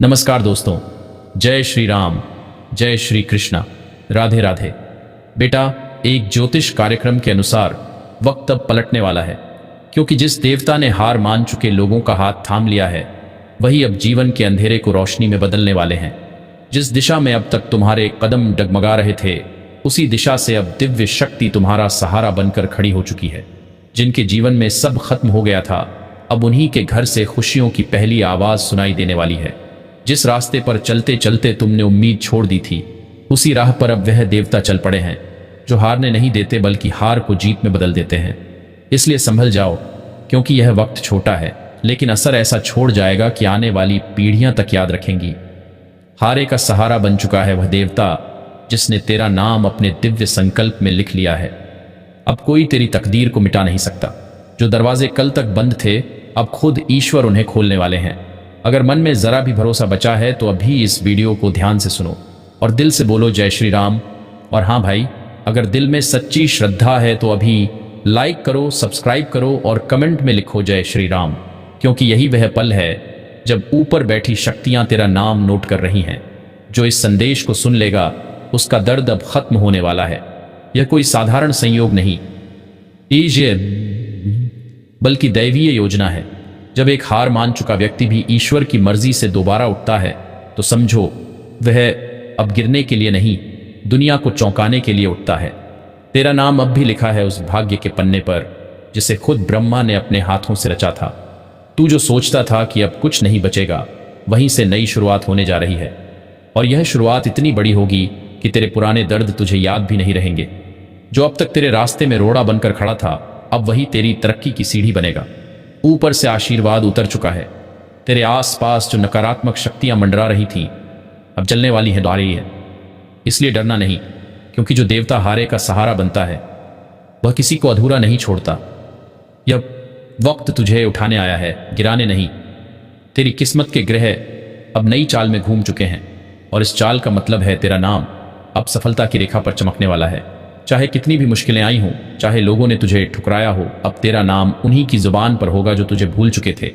नमस्कार दोस्तों, जय श्री राम, जय श्री कृष्णा, राधे राधे। बेटा, एक ज्योतिष कार्यक्रम के अनुसार वक्त अब पलटने वाला है, क्योंकि जिस देवता ने हार मान चुके लोगों का हाथ थाम लिया है, वही अब जीवन के अंधेरे को रोशनी में बदलने वाले हैं। जिस दिशा में अब तक तुम्हारे कदम डगमगा रहे थे, उसी दिशा से अब दिव्य शक्ति तुम्हारा सहारा बनकर खड़ी हो चुकी है। जिनके जीवन में सब खत्म हो गया था, अब उन्हीं के घर से खुशियों की पहली आवाज सुनाई देने वाली है। जिस रास्ते पर चलते चलते तुमने उम्मीद छोड़ दी थी, उसी राह पर अब वह देवता चल पड़े हैं, जो हारने नहीं देते बल्कि हार को जीत में बदल देते हैं। इसलिए संभल जाओ, क्योंकि यह वक्त छोटा है, लेकिन असर ऐसा छोड़ जाएगा कि आने वाली पीढ़ियां तक याद रखेंगी। हारे का सहारा बन चुका है वह देवता, जिसने तेरा नाम अपने दिव्य संकल्प में लिख लिया है। अब कोई तेरी तकदीर को मिटा नहीं सकता। जो दरवाजे कल तक बंद थे, अब खुद ईश्वर उन्हें खोलने वाले हैं। अगर मन में जरा भी भरोसा बचा है तो अभी इस वीडियो को ध्यान से सुनो और दिल से बोलो जय श्री राम। और हाँ भाई, अगर दिल में सच्ची श्रद्धा है तो अभी लाइक करो, सब्सक्राइब करो और कमेंट में लिखो जय श्री राम, क्योंकि यही वह पल है जब ऊपर बैठी शक्तियां तेरा नाम नोट कर रही हैं। जो इस संदेश को सुन लेगा, उसका दर्द अब खत्म होने वाला है। यह कोई साधारण संयोग नहीं, बल्कि दैवीय योजना है। जब एक हार मान चुका व्यक्ति भी ईश्वर की मर्जी से दोबारा उठता है, तो समझो वह अब गिरने के लिए नहीं, दुनिया को चौंकाने के लिए उठता है। तेरा नाम अब भी लिखा है उस भाग्य के पन्ने पर, जिसे खुद ब्रह्मा ने अपने हाथों से रचा था। तू जो सोचता था कि अब कुछ नहीं बचेगा, वहीं से नई शुरुआत होने जा रही है। और यह शुरुआत इतनी बड़ी होगी कि तेरे पुराने दर्द तुझे याद भी नहीं रहेंगे। जो अब तक तेरे रास्ते में रोड़ा बनकर खड़ा था, अब वही तेरी तरक्की की सीढ़ी बनेगा। ऊपर से आशीर्वाद उतर चुका है। तेरे आसपास जो नकारात्मक शक्तियां मंडरा रही थीं, अब चलने वाली हैं, दौड़ रही है। इसलिए डरना नहीं, क्योंकि जो देवता हारे का सहारा बनता है, वह किसी को अधूरा नहीं छोड़ता। यह वक्त तुझे उठाने आया है, गिराने नहीं। तेरी किस्मत के ग्रह अब नई चाल में घूम चुके हैं, और इस चाल का मतलब है तेरा नाम अब सफलता की रेखा पर चमकने वाला है। चाहे कितनी भी मुश्किलें आई हों, चाहे लोगों ने तुझे ठुकराया हो, अब तेरा नाम उन्हीं की जुबान पर होगा जो तुझे भूल चुके थे।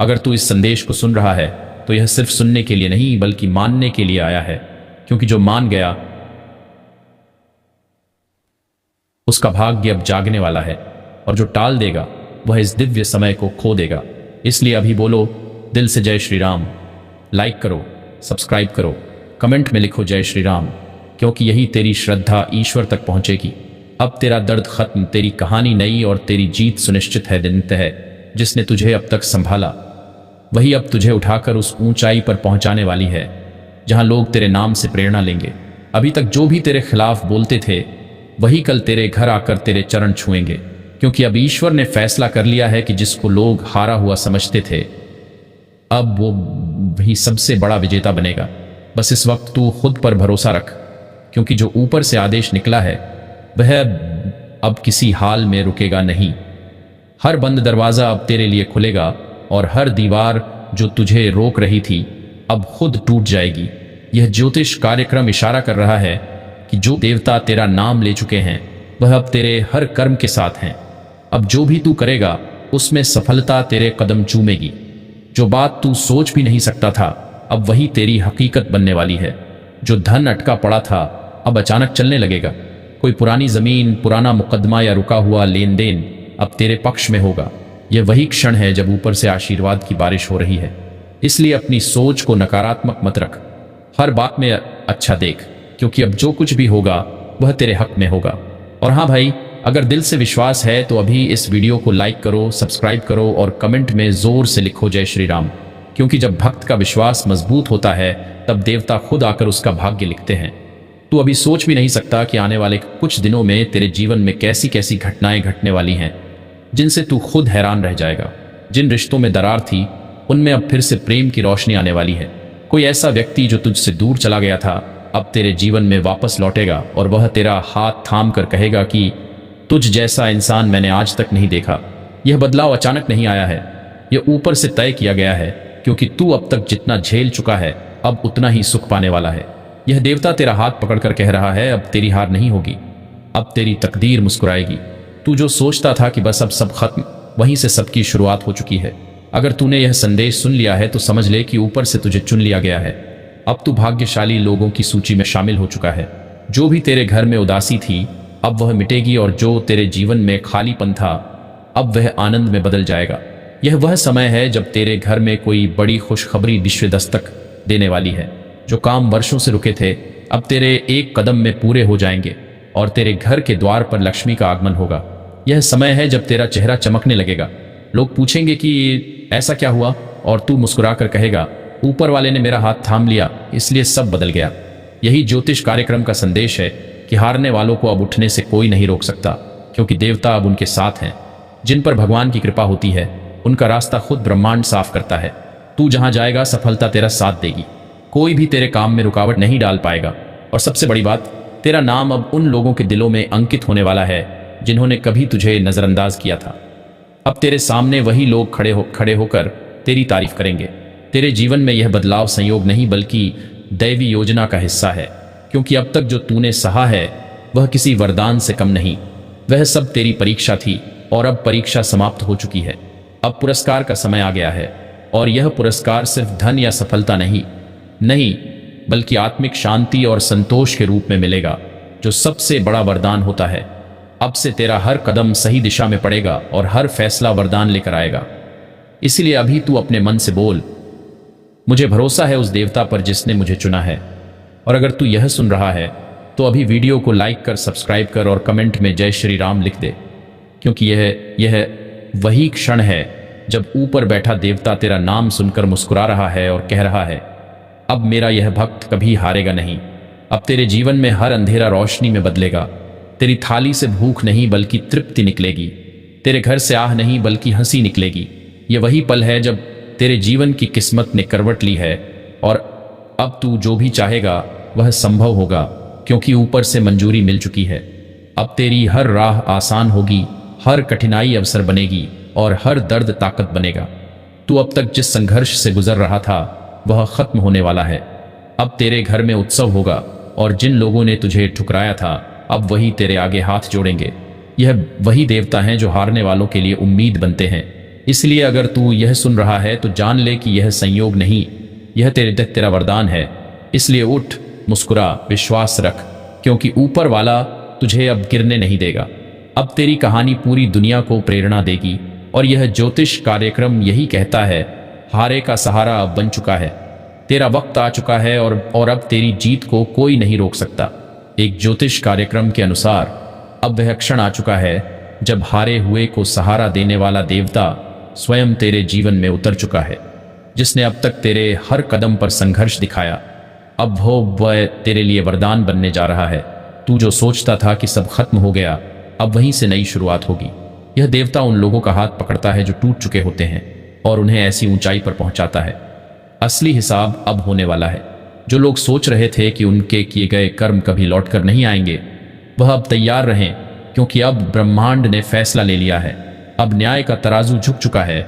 अगर तू इस संदेश को सुन रहा है, तो यह सिर्फ सुनने के लिए नहीं, बल्कि मानने के लिए आया है। क्योंकि जो मान गया, उसका भाग्य अब जागने वाला है, और जो टाल देगा, वह इस दिव्य समय को खो देगा। इसलिए अभी बोलो दिल से जय श्री राम। लाइक करो, सब्सक्राइब करो, कमेंट में लिखो जय श्री राम, क्योंकि यही तेरी श्रद्धा ईश्वर तक पहुंचेगी। अब तेरा दर्द खत्म, तेरी कहानी नई, और तेरी जीत सुनिश्चित है। दिनत है जिसने तुझे अब तक संभाला, वही अब तुझे उठाकर उस ऊंचाई पर पहुंचाने वाली है, जहां लोग तेरे नाम से प्रेरणा लेंगे। अभी तक जो भी तेरे खिलाफ बोलते थे, वही कल तेरे घर आकर तेरे चरण छुएंगे, क्योंकि अब ईश्वर ने फैसला कर लिया है कि जिसको लोग हारा हुआ समझते थे, अब वो भी सबसे बड़ा विजेता बनेगा। बस इस वक्त तू खुद पर भरोसा रख, क्योंकि जो ऊपर से आदेश निकला है, वह अब किसी हाल में रुकेगा नहीं। हर बंद दरवाजा अब तेरे लिए खुलेगा, और हर दीवार जो तुझे रोक रही थी, अब खुद टूट जाएगी। यह ज्योतिष कार्यक्रम इशारा कर रहा है कि जो देवता तेरा नाम ले चुके हैं, वह अब तेरे हर कर्म के साथ हैं। अब जो भी तू करेगा, उसमें सफलता तेरे कदम चूमेगी। जो बात तू सोच भी नहीं सकता था, अब वही तेरी हकीकत बनने वाली है। जो धन अटका पड़ा था, अब अचानक चलने लगेगा। कोई पुरानी जमीन, पुराना मुकदमा या रुका हुआ लेन देन अब तेरे पक्ष में होगा। यह वही क्षण है जब ऊपर से आशीर्वाद की बारिश हो रही है। इसलिए अपनी सोच को नकारात्मक मत रख, हर बात में अच्छा देख, क्योंकि अब जो कुछ भी होगा, वह तेरे हक में होगा। और हाँ भाई, अगर दिल से विश्वास है तो अभी इस वीडियो को लाइक करो, सब्सक्राइब करो और कमेंट में जोर से लिखो जय श्री राम, क्योंकि जब भक्त का विश्वास मजबूत होता है, तब देवता खुद आकर उसका भाग्य लिखते हैं। तू अभी सोच भी नहीं सकता कि आने वाले कुछ दिनों में तेरे जीवन में कैसी कैसी घटनाएं घटने वाली हैं, जिनसे तू खुद हैरान रह जाएगा। जिन रिश्तों में दरार थी, उनमें अब फिर से प्रेम की रोशनी आने वाली है। कोई ऐसा व्यक्ति जो तुझसे दूर चला गया था, अब तेरे जीवन में वापस लौटेगा, और वह तेरा हाथ थाम कर कहेगा कि तुझ जैसा इंसान मैंने आज तक नहीं देखा। यह बदलाव अचानक नहीं आया है, यह ऊपर से तय किया गया है, क्योंकि तू अब तक जितना झेल चुका है, अब उतना ही सुख पाने वाला है। यह देवता तेरा हाथ पकड़कर कह रहा है, अब तेरी हार नहीं होगी, अब तेरी तकदीर मुस्कुराएगी। तू जो सोचता था कि बस अब सब खत्म, वहीं से सबकी शुरुआत हो चुकी है। अगर तूने यह संदेश सुन लिया है तो समझ ले कि ऊपर से तुझे चुन लिया गया है। अब तू भाग्यशाली लोगों की सूची में शामिल हो चुका है। जो भी तेरे घर में उदासी थी अब वह मिटेगी, और जो तेरे जीवन में खालीपन था अब वह आनंद में बदल जाएगा। यह वह समय है जब तेरे घर में कोई बड़ी खुशखबरी विश्व दस्तक देने वाली है। जो काम वर्षों से रुके थे अब तेरे एक कदम में पूरे हो जाएंगे, और तेरे घर के द्वार पर लक्ष्मी का आगमन होगा। यह समय है जब तेरा चेहरा चमकने लगेगा। लोग पूछेंगे कि ऐसा क्या हुआ, और तू मुस्कुरा कर कहेगा, ऊपर वाले ने मेरा हाथ थाम लिया, इसलिए सब बदल गया। यही ज्योतिष कार्यक्रम का संदेश है कि हारने वालों को अब उठने से कोई नहीं रोक सकता, क्योंकि देवता अब उनके साथ हैं। जिन पर भगवान की कृपा होती है उनका रास्ता खुद ब्रह्मांड साफ करता है। तू जहां जाएगा सफलता तेरा साथ देगी। कोई भी तेरे काम में रुकावट नहीं डाल पाएगा। और सबसे बड़ी बात, तेरा नाम अब उन लोगों के दिलों में अंकित होने वाला है जिन्होंने कभी तुझे नजरअंदाज किया था। अब तेरे सामने वही लोग खड़े होकर तेरी तारीफ करेंगे। तेरे जीवन में यह बदलाव संयोग नहीं बल्कि दैवी योजना का हिस्सा है, क्योंकि अब तक जो तूने सहा है वह किसी वरदान से कम नहीं। वह सब तेरी परीक्षा थी, और अब परीक्षा समाप्त हो चुकी है। अब पुरस्कार का समय आ गया है, और यह पुरस्कार सिर्फ धन या सफलता नहीं बल्कि आत्मिक शांति और संतोष के रूप में मिलेगा, जो सबसे बड़ा वरदान होता है। अब से तेरा हर कदम सही दिशा में पड़ेगा और हर फैसला वरदान लेकर आएगा। इसलिए अभी तू अपने मन से बोल, मुझे भरोसा है उस देवता पर जिसने मुझे चुना है। और अगर तू यह सुन रहा है तो अभी वीडियो को लाइक कर, सब्सक्राइब कर और कमेंट में जय श्री राम लिख दे, क्योंकि यह वही क्षण है जब ऊपर बैठा देवता तेरा नाम सुनकर मुस्कुरा रहा है और कह रहा है, अब मेरा यह भक्त कभी हारेगा नहीं। अब तेरे जीवन में हर अंधेरा रोशनी में बदलेगा। तेरी थाली से भूख नहीं बल्कि तृप्ति निकलेगी। तेरे घर से आह नहीं बल्कि हंसी निकलेगी। ये वही पल है जब तेरे जीवन की किस्मत ने करवट ली है, और अब तू जो भी चाहेगा वह संभव होगा, क्योंकि ऊपर से मंजूरी मिल चुकी है। अब तेरी हर राह आसान होगी, हर कठिनाई अवसर बनेगी और हर दर्द ताकत बनेगा। तू अब तक जिस संघर्ष से गुजर रहा था वह खत्म होने वाला है। अब तेरे घर में उत्सव होगा, और जिन लोगों ने तुझे ठुकराया था अब वही तेरे आगे हाथ जोड़ेंगे। यह वही देवता हैं जो हारने वालों के लिए उम्मीद बनते हैं। इसलिए अगर तू यह सुन रहा है तो जान ले कि यह संयोग नहीं, यह तेरा वरदान है। इसलिए उठ, मुस्कुरा, विश्वास रख, क्योंकि ऊपर वाला तुझे अब गिरने नहीं देगा। अब तेरी कहानी पूरी दुनिया को प्रेरणा देगी, और यह ज्योतिष कार्यक्रम यही कहता है, हारे का सहारा अब बन चुका है। तेरा वक्त आ चुका है, और अब तेरी जीत को कोई नहीं रोक सकता। एक ज्योतिष कार्यक्रम के अनुसार अब वह क्षण आ चुका है जब हारे हुए को सहारा देने वाला देवता स्वयं तेरे जीवन में उतर चुका है। जिसने अब तक तेरे हर कदम पर संघर्ष दिखाया, अब वह तेरे लिए वरदान बनने जा रहा है। तू जो सोचता था कि सब खत्म हो गया, अब वहीं से नई शुरुआत होगी। यह देवता उन लोगों का हाथ पकड़ता है जो टूट चुके होते हैं, और उन्हें ऐसी ऊंचाई पर पहुंचाता है। असली हिसाब अब होने वाला है। जो लोग सोच रहे थे कि उनके किए गए कर्म कभी लौटकर नहीं आएंगे, वह अब तैयार रहें, क्योंकि अब ब्रह्मांड ने फैसला ले लिया है। अब न्याय का तराजू झुक चुका है,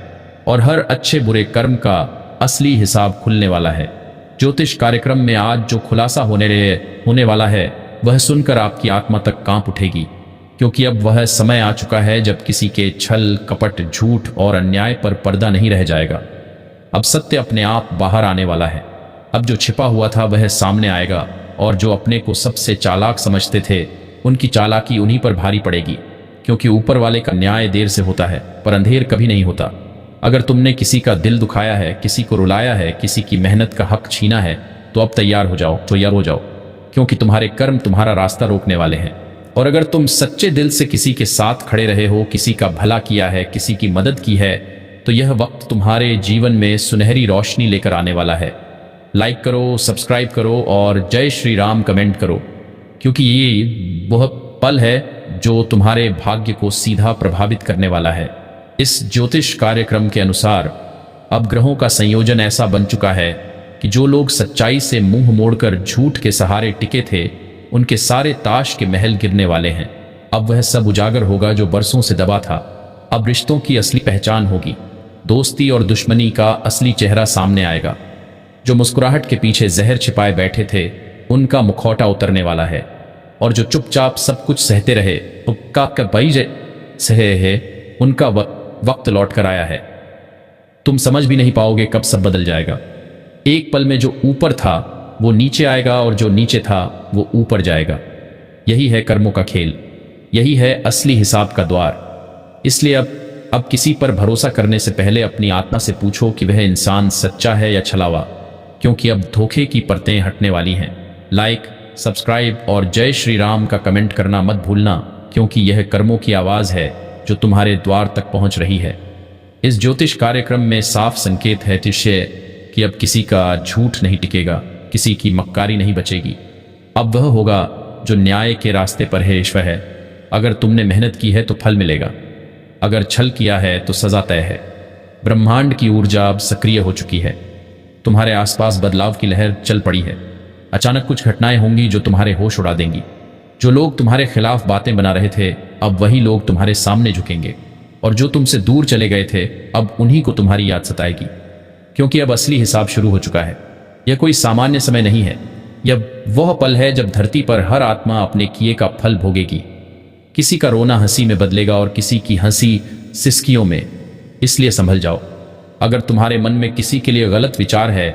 और हर अच्छे बुरे कर्म का असली हिसाब खुलने वाला है। ज्योतिष कार्यक्रम में आज जो खुलासा होने वाला है वह सुनकर आपकी आत्मा तक कांप उठेगी, क्योंकि अब वह समय आ चुका है जब किसी के छल, कपट, झूठ और अन्याय पर पर्दा नहीं रह जाएगा। अब सत्य अपने आप बाहर आने वाला है। अब जो छिपा हुआ था वह सामने आएगा, और जो अपने को सबसे चालाक समझते थे उनकी चालाकी उन्हीं पर भारी पड़ेगी, क्योंकि ऊपर वाले का न्याय देर से होता है पर अंधेर कभी नहीं होता। अगर तुमने किसी का दिल दुखाया है, किसी को रुलाया है, किसी की मेहनत का हक छीना है, तो अब तैयार हो जाओ, क्योंकि तुम्हारे कर्म तुम्हारा रास्ता रोकने वाले हैं। और अगर तुम सच्चे दिल से किसी के साथ खड़े रहे हो, किसी का भला किया है, किसी की मदद की है, तो यह वक्त तुम्हारे जीवन में सुनहरी रोशनी लेकर आने वाला है। लाइक करो, सब्सक्राइब करो और जय श्री राम कमेंट करो, क्योंकि ये वह पल है जो तुम्हारे भाग्य को सीधा प्रभावित करने वाला है। इस ज्योतिष कार्यक्रम के अनुसार अब ग्रहों का संयोजन ऐसा बन चुका है कि जो लोग सच्चाई से मुंह मोड़कर झूठ के सहारे टिके थे, उनके सारे ताश के महल गिरने वाले हैं। अब वह सब उजागर होगा जो बरसों से दबा था। अब रिश्तों की असली पहचान होगी, दोस्ती और दुश्मनी का असली चेहरा सामने आएगा। जो मुस्कुराहट के पीछे जहर छिपाए बैठे थे उनका मुखौटा उतरने वाला है, और जो चुपचाप सब कुछ सहते रहे सहे है, उनका वक्त लौट कर आया है। तुम समझ भी नहीं पाओगे कब सब बदल जाएगा। एक पल में जो ऊपर था वो नीचे आएगा और जो नीचे था वो ऊपर जाएगा। यही है कर्मों का खेल, यही है असली हिसाब का द्वार। इसलिए अब किसी पर भरोसा करने से पहले अपनी आत्मा से पूछो कि वह इंसान सच्चा है या छलावा, क्योंकि अब धोखे की परतें हटने वाली हैं। लाइक, सब्सक्राइब और जय श्री राम का कमेंट करना मत भूलना, क्योंकि यह कर्मों की आवाज़ है जो तुम्हारे द्वार तक पहुंच रही है। इस ज्योतिष कार्यक्रम में साफ संकेत है तिष्य कि अब किसी का झूठ नहीं टिकेगा, किसी की मक्कारी नहीं बचेगी। अब वह होगा जो न्याय के रास्ते पर है। ईश्वर है, अगर तुमने मेहनत की है तो फल मिलेगा, अगर छल किया है तो सजा तय है। ब्रह्मांड की ऊर्जा अब सक्रिय हो चुकी है, तुम्हारे आसपास बदलाव की लहर चल पड़ी है। अचानक कुछ घटनाएं होंगी जो तुम्हारे होश उड़ा देंगी। जो लोग तुम्हारे खिलाफ बातें बना रहे थे, अब वही लोग तुम्हारे सामने झुकेंगे, और जो तुमसे दूर चले गए थे अब उन्हीं को तुम्हारी याद सताएगी, क्योंकि अब असली हिसाब शुरू हो चुका है। यह कोई सामान्य समय नहीं है, यह वह पल है जब धरती पर हर आत्मा अपने किए का फल भोगेगी। किसी का रोना हंसी में बदलेगा और किसी की हंसी सिसकियों में। इसलिए संभल जाओ। अगर तुम्हारे मन में किसी के लिए गलत विचार है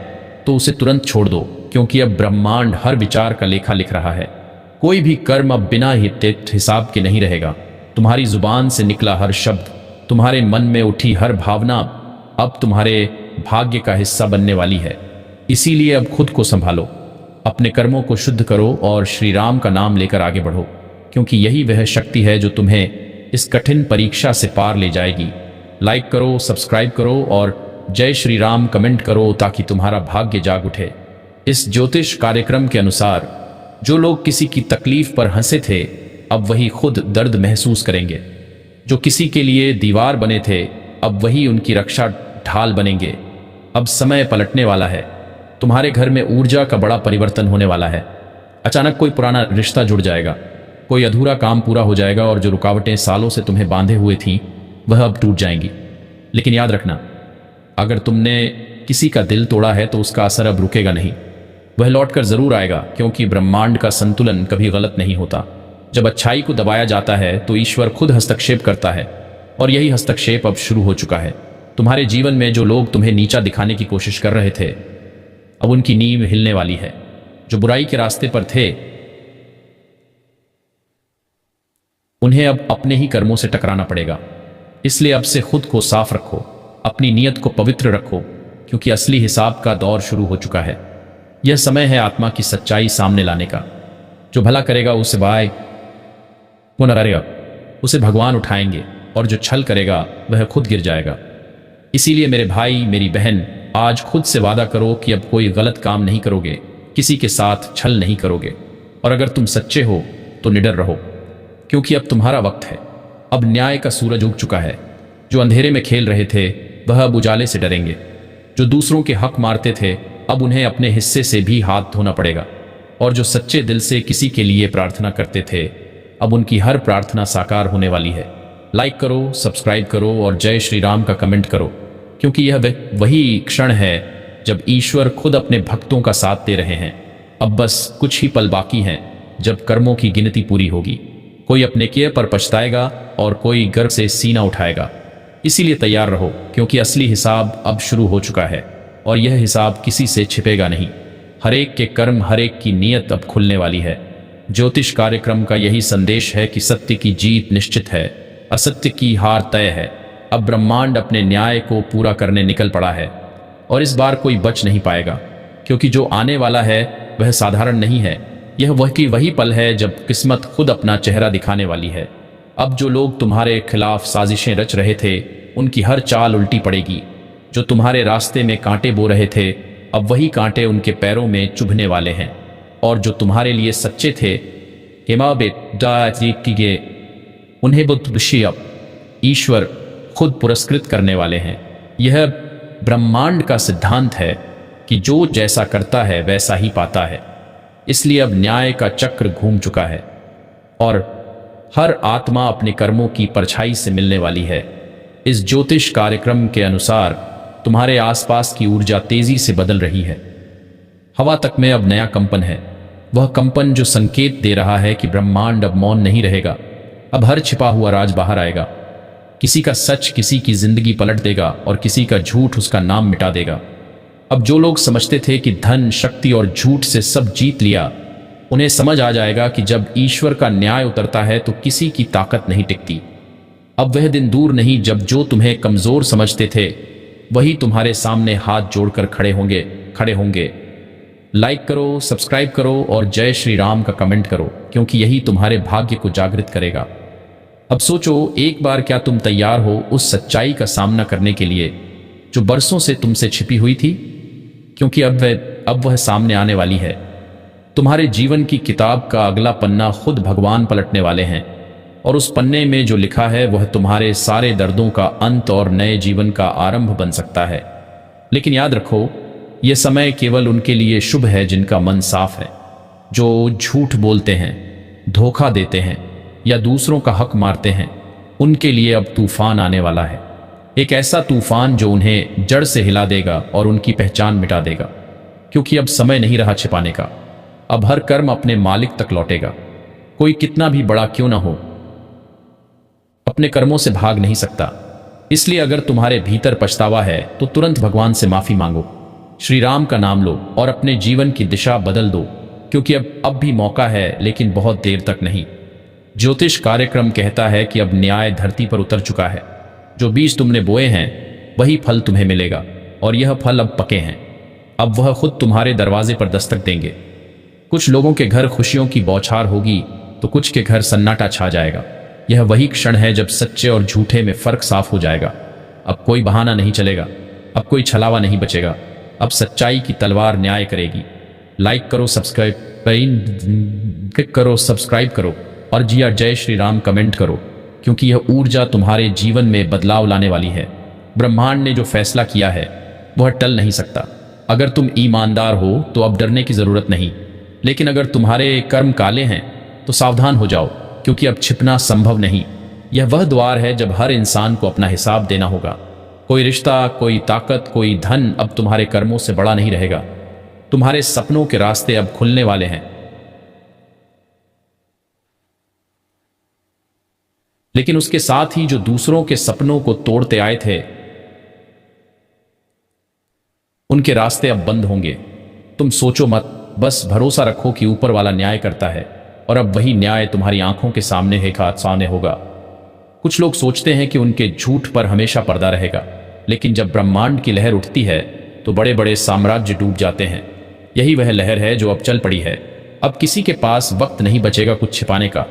तो उसे तुरंत छोड़ दो, क्योंकि अब ब्रह्मांड हर विचार का लेखा लिख रहा है। कोई भी कर्म अब बिना हिसाब के नहीं रहेगा। तुम्हारी जुबान से निकला हर शब्द, तुम्हारे मन में उठी हर भावना अब तुम्हारे भाग्य का हिस्सा बनने वाली है। इसीलिए अब खुद को संभालो, अपने कर्मों को शुद्ध करो और श्री राम का नाम लेकर आगे बढ़ो, क्योंकि यही वह शक्ति है जो तुम्हें इस कठिन परीक्षा से पार ले जाएगी। लाइक करो, सब्सक्राइब करो और जय श्री राम कमेंट करो, ताकि तुम्हारा भाग्य जाग उठे। इस ज्योतिष कार्यक्रम के अनुसार जो लोग किसी की तकलीफ पर हंसे थे अब वही खुद दर्द महसूस करेंगे। जो किसी के लिए दीवार बने थे अब वही उनकी रक्षा ढाल बनेंगे। अब समय पलटने वाला है, तुम्हारे घर में ऊर्जा का बड़ा परिवर्तन होने वाला है। अचानक कोई पुराना रिश्ता जुड़ जाएगा, कोई अधूरा काम पूरा हो जाएगा और जो रुकावटें सालों से तुम्हें बांधे हुए थीं वह अब टूट जाएंगी। लेकिन याद रखना, अगर तुमने किसी का दिल तोड़ा है तो उसका असर अब रुकेगा नहीं, वह लौटकर जरूर आएगा, क्योंकि ब्रह्मांड का संतुलन कभी गलत नहीं होता। जब अच्छाई को दबाया जाता है तो ईश्वर खुद हस्तक्षेप करता है, और यही हस्तक्षेप अब शुरू हो चुका है। तुम्हारे जीवन में जो लोग तुम्हें नीचा दिखाने की कोशिश कर रहे थे अब उनकी नींव हिलने वाली है। जो बुराई के रास्ते पर थे उन्हें अब अपने ही कर्मों से टकराना पड़ेगा। इसलिए अब से खुद को साफ रखो, अपनी नीयत को पवित्र रखो, क्योंकि असली हिसाब का दौर शुरू हो चुका है। यह समय है आत्मा की सच्चाई सामने लाने का। जो भला करेगा उसे उसे भगवान उठाएंगे, और जो छल करेगा वह खुद गिर जाएगा। इसीलिए मेरे भाई, मेरी बहन, आज खुद से वादा करो कि अब कोई गलत काम नहीं करोगे, किसी के साथ छल नहीं करोगे, और अगर तुम सच्चे हो तो निडर रहो, क्योंकि अब तुम्हारा वक्त है। अब न्याय का सूरज उग चुका है। जो अंधेरे में खेल रहे थे वह अब उजाले से डरेंगे। जो दूसरों के हक मारते थे अब उन्हें अपने हिस्से से भी हाथ धोना पड़ेगा, और जो सच्चे दिल से किसी के लिए प्रार्थना करते थे अब उनकी हर प्रार्थना साकार होने वाली है। लाइक करो, सब्सक्राइब करो और जय श्री राम का कमेंट करो, क्योंकि यह वही क्षण है जब ईश्वर खुद अपने भक्तों का साथ दे रहे हैं। अब बस कुछ ही पल बाकी हैं जब कर्मों की गिनती पूरी होगी। कोई अपने किए पर पछताएगा और कोई गर्व से सीना उठाएगा। इसीलिए तैयार रहो, क्योंकि असली हिसाब अब शुरू हो चुका है, और यह हिसाब किसी से छिपेगा नहीं। हर एक के कर्म, हर एक की नीयत अब खुलने वाली है। ज्योतिष कार्यक्रम का यही संदेश है कि सत्य की जीत निश्चित है, असत्य की हार तय है। अब ब्रह्मांड अपने न्याय को पूरा करने निकल पड़ा है, और इस बार कोई बच नहीं पाएगा, क्योंकि जो आने वाला है वह साधारण नहीं है। यह वही पल है जब किस्मत खुद अपना चेहरा दिखाने वाली है। अब जो लोग तुम्हारे खिलाफ साजिशें रच रहे थे उनकी हर चाल उल्टी पड़ेगी। जो तुम्हारे रास्ते में कांटे बो रहे थे अब वही कांटे उनके पैरों में चुभने वाले हैं, और जो तुम्हारे लिए सच्चे थे उन्हें अब ईश्वर खुद पुरस्कृत करने वाले हैं। यह ब्रह्मांड का सिद्धांत है कि जो जैसा करता है वैसा ही पाता है। इसलिए अब न्याय का चक्र घूम चुका है, और हर आत्मा अपने कर्मों की परछाई से मिलने वाली है। इस ज्योतिष कार्यक्रम के अनुसार तुम्हारे आसपास की ऊर्जा तेजी से बदल रही है। हवा तक में अब नया कंपन है, वह कंपन जो संकेत दे रहा है कि ब्रह्मांड अब मौन नहीं रहेगा। अब हर छिपा हुआ राज बाहर आएगा। किसी का सच किसी की जिंदगी पलट देगा और किसी का झूठ उसका नाम मिटा देगा। अब जो लोग समझते थे कि धन, शक्ति और झूठ से सब जीत लिया, उन्हें समझ आ जाएगा कि जब ईश्वर का न्याय उतरता है तो किसी की ताकत नहीं टिकती। अब वह दिन दूर नहीं जब जो तुम्हें कमजोर समझते थे वही तुम्हारे सामने हाथ जोड़कर खड़े होंगे। लाइक करो, सब्सक्राइब करो और जय श्री राम का कमेंट करो, क्योंकि यही तुम्हारे भाग्य को जागृत करेगा। अब सोचो, एक बार क्या तुम तैयार हो उस सच्चाई का सामना करने के लिए जो बरसों से तुमसे छिपी हुई थी? क्योंकि अब वह सामने आने वाली है। तुम्हारे जीवन की किताब का अगला पन्ना खुद भगवान पलटने वाले हैं, और उस पन्ने में जो लिखा है वह तुम्हारे सारे दर्दों का अंत और नए जीवन का आरंभ बन सकता है। लेकिन याद रखो, यह समय केवल उनके लिए शुभ है जिनका मन साफ है। जो झूठ बोलते हैं, धोखा देते हैं या दूसरों का हक मारते हैं, उनके लिए अब तूफान आने वाला है। एक ऐसा तूफान जो उन्हें जड़ से हिला देगा और उनकी पहचान मिटा देगा। क्योंकि अब समय नहीं रहा छिपाने का। अब हर कर्म अपने मालिक तक लौटेगा। कोई कितना भी बड़ा क्यों ना हो, अपने कर्मों से भाग नहीं सकता। इसलिए अगर तुम्हारे भीतर पछतावा है तो तुरंत भगवान से माफी मांगो, श्री राम का नाम लो और अपने जीवन की दिशा बदल दो। क्योंकि अब भी मौका है, लेकिन बहुत देर तक नहीं। ज्योतिष कार्यक्रम कहता है कि अब न्याय धरती पर उतर चुका है। जो बीज तुमने बोए हैं वही फल तुम्हें मिलेगा, और यह फल अब पके हैं। अब वह खुद तुम्हारे दरवाजे पर दस्तक देंगे। कुछ लोगों के घर खुशियों की बौछार होगी तो कुछ के घर सन्नाटा छा जाएगा। यह वही क्षण है जब सच्चे और झूठे में फर्क साफ हो जाएगा। अब कोई बहाना नहीं चलेगा, अब कोई छलावा नहीं बचेगा। अब सच्चाई की तलवार न्याय करेगी। लाइक करो, सब्सक्राइब करो और जिया जय श्री राम कमेंट करो, क्योंकि यह ऊर्जा तुम्हारे जीवन में बदलाव लाने वाली है। ब्रह्मांड ने जो फैसला किया है वह टल नहीं सकता। अगर तुम ईमानदार हो तो अब डरने की जरूरत नहीं, लेकिन अगर तुम्हारे कर्म काले हैं तो सावधान हो जाओ, क्योंकि अब छिपना संभव नहीं। यह वह द्वार है जब हर इंसान को अपना हिसाब देना होगा। कोई रिश्ता, कोई ताकत, कोई धन अब तुम्हारे कर्मों से बड़ा नहीं रहेगा। तुम्हारे सपनों के रास्ते अब खुलने वाले हैं, लेकिन उसके साथ ही जो दूसरों के सपनों को तोड़ते आए थे उनके रास्ते अब बंद होंगे। तुम सोचो मत, बस भरोसा रखो कि ऊपर वाला न्याय करता है, और अब वही न्याय तुम्हारी आंखों के सामने होगा। कुछ लोग सोचते हैं कि उनके झूठ पर हमेशा पर्दा रहेगा, लेकिन जब ब्रह्मांड की लहर उठती है तो बड़े बड़े साम्राज्य डूब जाते हैं। यही वह लहर है जो अब चल पड़ी है। अब किसी के पास वक्त नहीं बचेगा कुछ छिपाने का।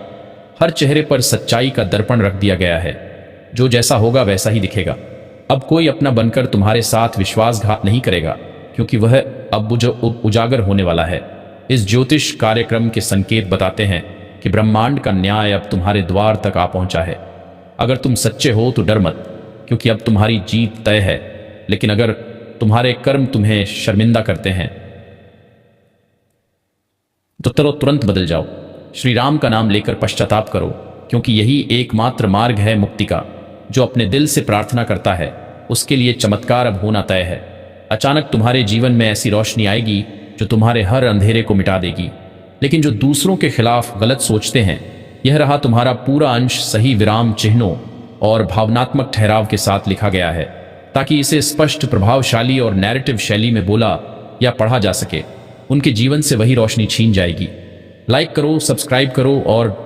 हर चेहरे पर सच्चाई का दर्पण रख दिया गया है। जो जैसा होगा वैसा ही दिखेगा। अब कोई अपना बनकर तुम्हारे साथ विश्वासघात नहीं करेगा, क्योंकि वह अब उजागर होने वाला है। इस ज्योतिष कार्यक्रम के संकेत बताते हैं कि ब्रह्मांड का न्याय अब तुम्हारे द्वार तक आ पहुंचा है। अगर तुम सच्चे हो तो डर मत, क्योंकि अब तुम्हारी जीत तय है। लेकिन अगर तुम्हारे कर्म तुम्हें शर्मिंदा करते हैं तो तुरंत बदल जाओ। श्री राम का नाम लेकर पश्चाताप करो, क्योंकि यही एकमात्र मार्ग है मुक्ति का। जो अपने दिल से प्रार्थना करता है उसके लिए चमत्कार अब होना तय है। अचानक तुम्हारे जीवन में ऐसी रोशनी आएगी जो तुम्हारे हर अंधेरे को मिटा देगी। लेकिन जो दूसरों के खिलाफ गलत सोचते हैं, यह रहा तुम्हारा पूरा अंश सही विराम चिन्हों और भावनात्मक ठहराव के साथ लिखा गया है, ताकि इसे स्पष्ट, प्रभावशाली और नैरेटिव शैली में बोला या पढ़ा जा सके। उनके जीवन से वही रोशनी छीन जाएगी। लाइक करो, सब्सक्राइब करो और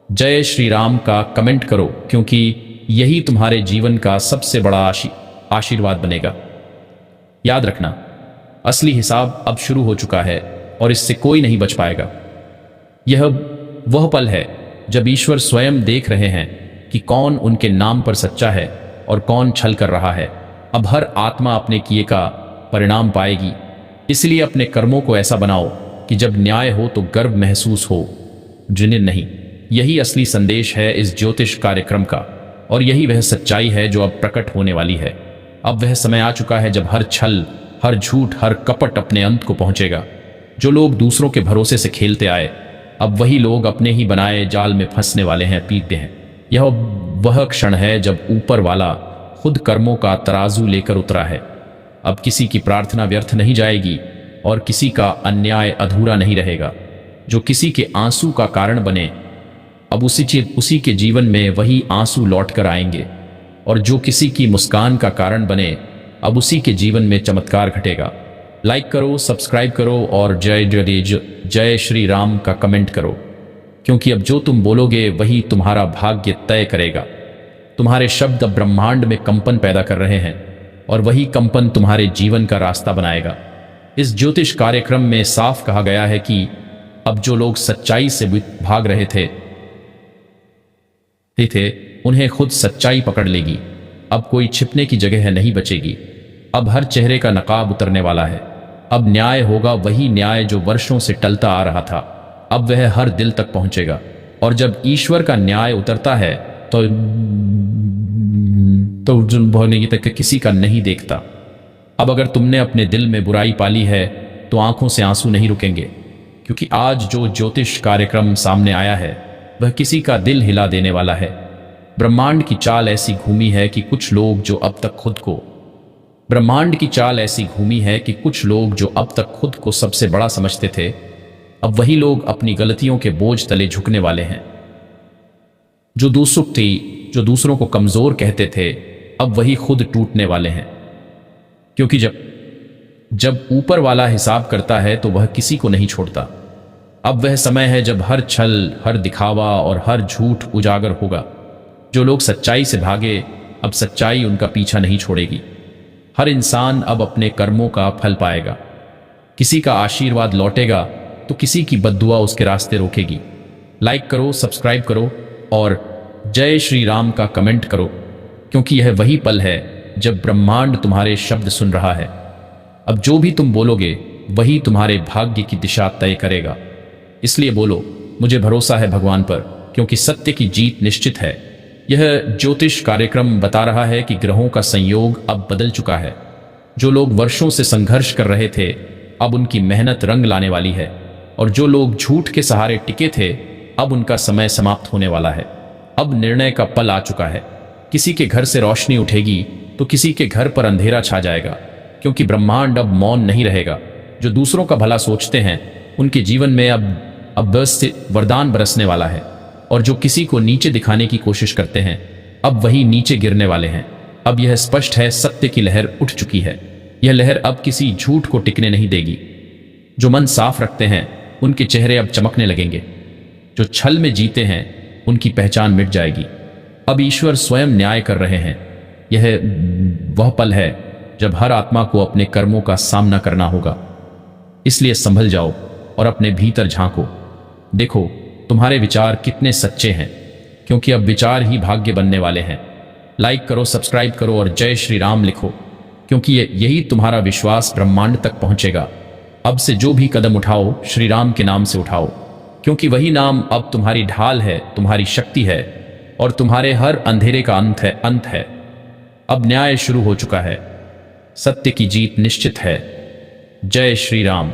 जय श्री राम का कमेंट करो, क्योंकि यही तुम्हारे जीवन का सबसे बड़ा आशीर्वाद बनेगा। याद रखना, असली हिसाब अब शुरू हो चुका है और इससे कोई नहीं बच पाएगा। यह वह पल है जब ईश्वर स्वयं देख रहे हैं कि कौन उनके नाम पर सच्चा है और कौन छल कर रहा है। अब हर आत्मा अपने किए का परिणाम पाएगी। इसलिए अपने कर्मों को ऐसा बनाओ कि जब न्याय हो तो गर्व महसूस हो, जिन्हें नहीं। यही असली संदेश है इस ज्योतिष कार्यक्रम का, और यही वह सच्चाई है जो अब प्रकट होने वाली है। अब वह समय आ चुका है जब हर छल, हर झूठ, हर कपट अपने अंत को पहुंचेगा। जो लोग दूसरों के भरोसे से खेलते आए, अब वही लोग अपने ही बनाए जाल में फंसने वाले हैं, पीते हैं। यह वह क्षण है जब ऊपर वाला खुद कर्मों का तराजू लेकर उतरा है। अब किसी की प्रार्थना व्यर्थ नहीं जाएगी और किसी का अन्याय अधूरा नहीं रहेगा। जो किसी के आंसू का कारण बने अब उसी के जीवन में वही आंसू लौट कर आएंगे, और जो किसी की मुस्कान का कारण बने, अब उसी के जीवन में चमत्कार घटेगा। लाइक करो, सब्सक्राइब करो और जय श्री राम का कमेंट करो, क्योंकि अब जो तुम बोलोगे वही तुम्हारा भाग्य तय करेगा। तुम्हारे शब्द अब ब्रह्मांड में कंपन पैदा कर रहे हैं, और वही कंपन तुम्हारे जीवन का रास्ता बनाएगा। इस ज्योतिष कार्यक्रम में साफ कहा गया है कि अब जो लोग सच्चाई से भाग रहे थे उन्हें खुद सच्चाई पकड़ लेगी। अब कोई छिपने की जगह नहीं बचेगी। अब हर चेहरे का नकाब उतरने वाला है। अब न्याय होगा, वही न्याय जो वर्षों से टलता आ रहा था। अब वह हर दिल तक पहुंचेगा, और जब ईश्वर का न्याय उतरता है तो भोगने तक किसी का नहीं देखता। अब अगर तुमने अपने दिल में बुराई पाली है तो आंखों से आंसू नहीं रुकेंगे, क्योंकि आज जो ज्योतिष कार्यक्रम सामने आया है वह किसी का दिल हिला देने वाला है। ब्रह्मांड की चाल ऐसी घूमी है कि कुछ लोग जो अब तक खुद को सबसे बड़ा समझते थे, अब वही लोग अपनी गलतियों के बोझ तले झुकने वाले हैं। जो दूसरों को कमजोर कहते थे, अब वही खुद टूटने वाले हैं, क्योंकि जब ऊपर वाला हिसाब करता है तो वह किसी को नहीं छोड़ता। अब वह समय है जब हर छल, हर दिखावा और हर झूठ उजागर होगा। जो लोग सच्चाई से भागे, अब सच्चाई उनका पीछा नहीं छोड़ेगी। हर इंसान अब अपने कर्मों का फल पाएगा। किसी का आशीर्वाद लौटेगा तो किसी की बद्दुआ उसके रास्ते रोकेगी। लाइक करो, सब्सक्राइब करो और जय श्री राम का कमेंट करो, क्योंकि यह वही पल है जब ब्रह्मांड तुम्हारे शब्द सुन रहा है। अब जो भी तुम बोलोगे वही तुम्हारे भाग्य की दिशा तय करेगा। इसलिए बोलो, मुझे भरोसा है भगवान पर, क्योंकि सत्य की जीत निश्चित है। यह ज्योतिष कार्यक्रम बता रहा है कि ग्रहों का संयोग अब बदल चुका है। जो लोग वर्षों से संघर्ष कर रहे थे, अब उनकी मेहनत रंग लाने वाली है, और जो लोग झूठ के सहारे टिके थे, अब उनका समय समाप्त होने वाला है। अब निर्णय का पल आ चुका है। किसी के घर से रोशनी उठेगी तो किसी के घर पर अंधेरा छा जाएगा, क्योंकि ब्रह्मांड अब मौन नहीं रहेगा। जो दूसरों का भला सोचते हैं उनके जीवन में अब बस से वरदान बरसने वाला है, और जो किसी को नीचे दिखाने की कोशिश करते हैं अब वही नीचे गिरने वाले हैं। अब यह स्पष्ट है, सत्य की लहर उठ चुकी है। यह लहर अब किसी झूठ को टिकने नहीं देगी। जो मन साफ रखते हैं उनके चेहरे अब चमकने लगेंगे। जो छल में जीते हैं उनकी पहचान मिट जाएगी। अब ईश्वर स्वयं न्याय कर रहे हैं। यह वह पल है जब हर आत्मा को अपने कर्मों का सामना करना होगा। इसलिए संभल जाओ और अपने भीतर झांको। देखो तुम्हारे विचार कितने सच्चे हैं, क्योंकि अब विचार ही भाग्य बनने वाले हैं। लाइक करो, सब्सक्राइब करो और जय श्री राम लिखो, क्योंकि यही तुम्हारा विश्वास ब्रह्मांड तक पहुंचेगा। अब से जो भी कदम उठाओ, श्री राम के नाम से उठाओ, क्योंकि वही नाम अब तुम्हारी ढाल है, तुम्हारी शक्ति है, और तुम्हारे हर अंधेरे का अंत है। अब न्याय शुरू हो चुका है। सत्य की जीत निश्चित है। जय श्री राम।